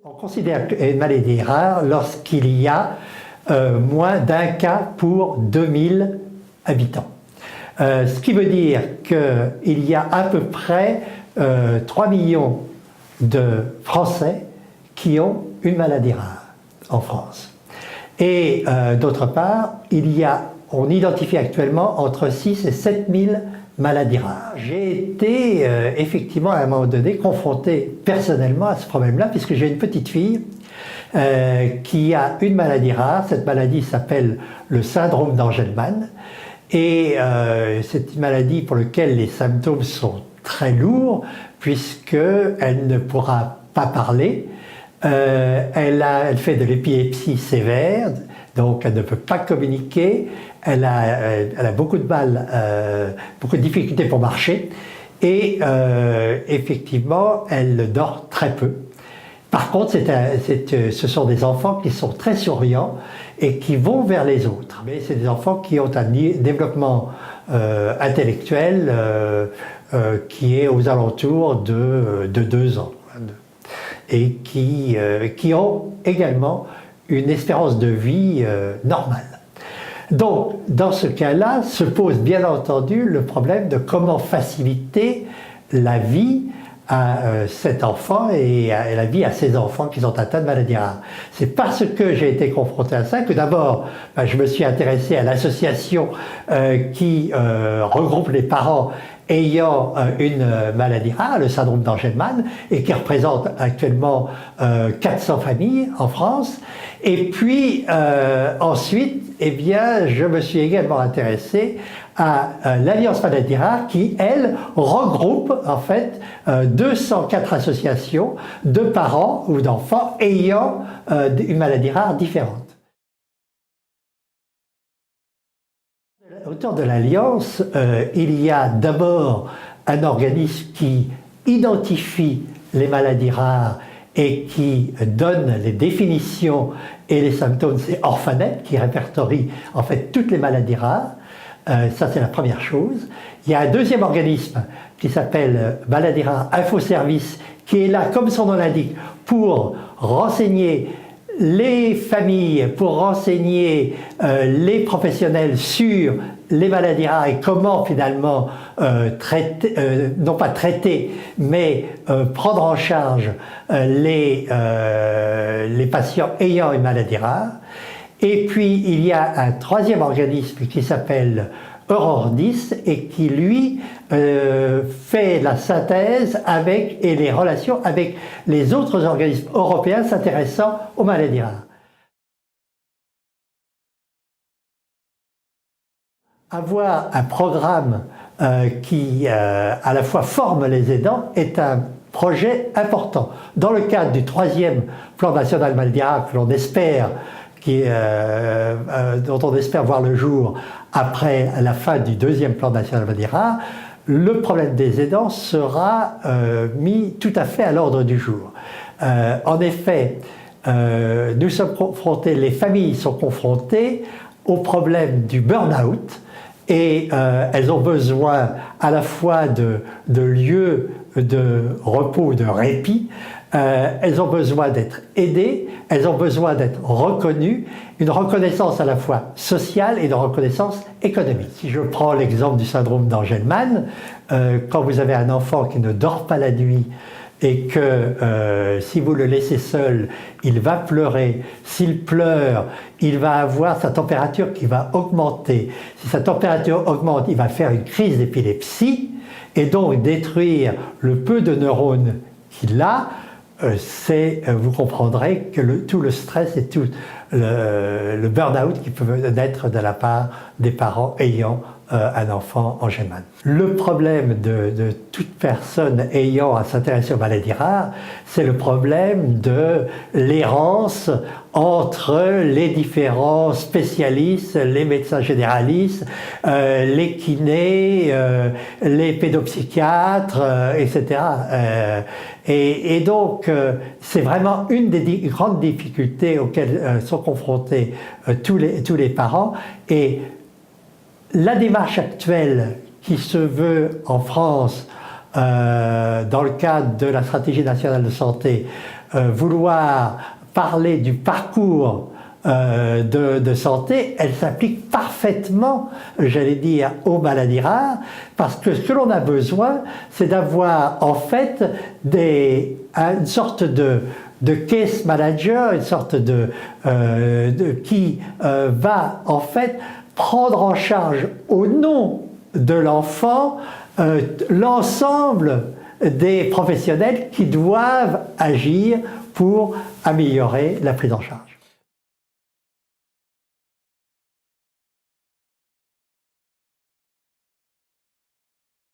On considère une maladie rare lorsqu'il y a moins d'un cas pour 2000 habitants. Ce qui veut dire qu'il y a à peu près 3 millions de Français qui ont une maladie rare en France. Et d'autre part, on identifie actuellement entre 6 et 7 000 maladies rares. J'ai été effectivement à un moment donné confronté personnellement à ce problème-là, puisque j'ai une petite fille qui a une maladie rare. Cette maladie s'appelle le syndrome d'Angelman. Et c'est une maladie pour laquelle les symptômes sont très lourds, puisqu'elle ne pourra pas parler. Elle fait de l'épilepsie sévère, donc elle ne peut pas communiquer, elle a beaucoup de mal, beaucoup de difficultés pour marcher, et effectivement, elle dort très peu. Par contre, ce sont des enfants qui sont très souriants et qui vont vers les autres. Mais c'est des enfants qui ont un développement intellectuel qui est aux alentours de 2 ans. Et qui ont également une espérance de vie normale. Donc, dans ce cas-là, se pose bien entendu le problème de comment faciliter la vie à cet enfant et la vie à ces enfants qui sont atteints de maladies rares. C'est parce que j'ai été confronté à ça que d'abord, je me suis intéressé à l'association qui regroupe les parents ayant une maladie rare, le syndrome d'Angelman, et qui représente actuellement 400 familles en France. Et puis ensuite, eh bien, je me suis également intéressé à l'Alliance Maladies Rares qui, elle, regroupe en fait 204 associations de parents ou d'enfants ayant une maladie rare différente. Autour de l'Alliance, il y a d'abord un organisme qui identifie les maladies rares et qui donne les définitions et les symptômes, c'est Orphanet, qui répertorie en fait toutes les maladies rares. Ça, c'est la première chose. Il y a un deuxième organisme qui s'appelle Maladies Rares Info Service, qui est là, comme son nom l'indique, pour renseigner les familles, pour renseigner les professionnels sur les maladies rares et comment finalement traiter, non pas traiter, mais prendre en charge les patients ayant une maladie rare. Et puis il y a un troisième organisme qui s'appelle Eurordis et qui lui fait la synthèse avec et les relations avec les autres organismes européens s'intéressant aux maladies rares. Avoir un programme qui à la fois forme les aidants est un projet important. Dans le cadre du 3e plan national maladies rares que l'on espère dont on espère voir le jour après la fin du 2e plan national maladies rares, le problème des aidants sera mis tout à fait à l'ordre du jour. En effet, nous sommes confrontés, les familles sont confrontées au problème du burn-out et elles ont besoin à la fois de lieux de repos, de répit. Elles ont besoin d'être aidées, elles ont besoin d'être reconnues, une reconnaissance à la fois sociale et une reconnaissance économique. Si je prends l'exemple du syndrome d'Angelman, quand vous avez un enfant qui ne dort pas la nuit et que si vous le laissez seul, il va pleurer. S'il pleure, il va avoir sa température qui va augmenter. Si sa température augmente, il va faire une crise d'épilepsie et donc détruire le peu de neurones qu'il a. Vous comprendrez que tout le stress et tout le burn-out qui peut naître de la part des parents ayant un enfant Angelman. Le problème de toute personne ayant à s'intéresser aux maladies rares, c'est le problème de l'errance entre les différents spécialistes, les médecins généralistes, les kinés, les pédopsychiatres, etc. Et donc, c'est vraiment une des grandes difficultés auxquelles sont confrontés tous les parents. Et la démarche actuelle qui se veut en France dans le cadre de la stratégie nationale de santé, vouloir parler du parcours de santé, elle s'applique parfaitement, j'allais dire, aux maladies rares, parce que ce que l'on a besoin, c'est d'avoir en fait une sorte de case manager, une sorte qui va en fait prendre en charge au nom de l'enfant l'ensemble des professionnels qui doivent agir pour améliorer la prise en charge.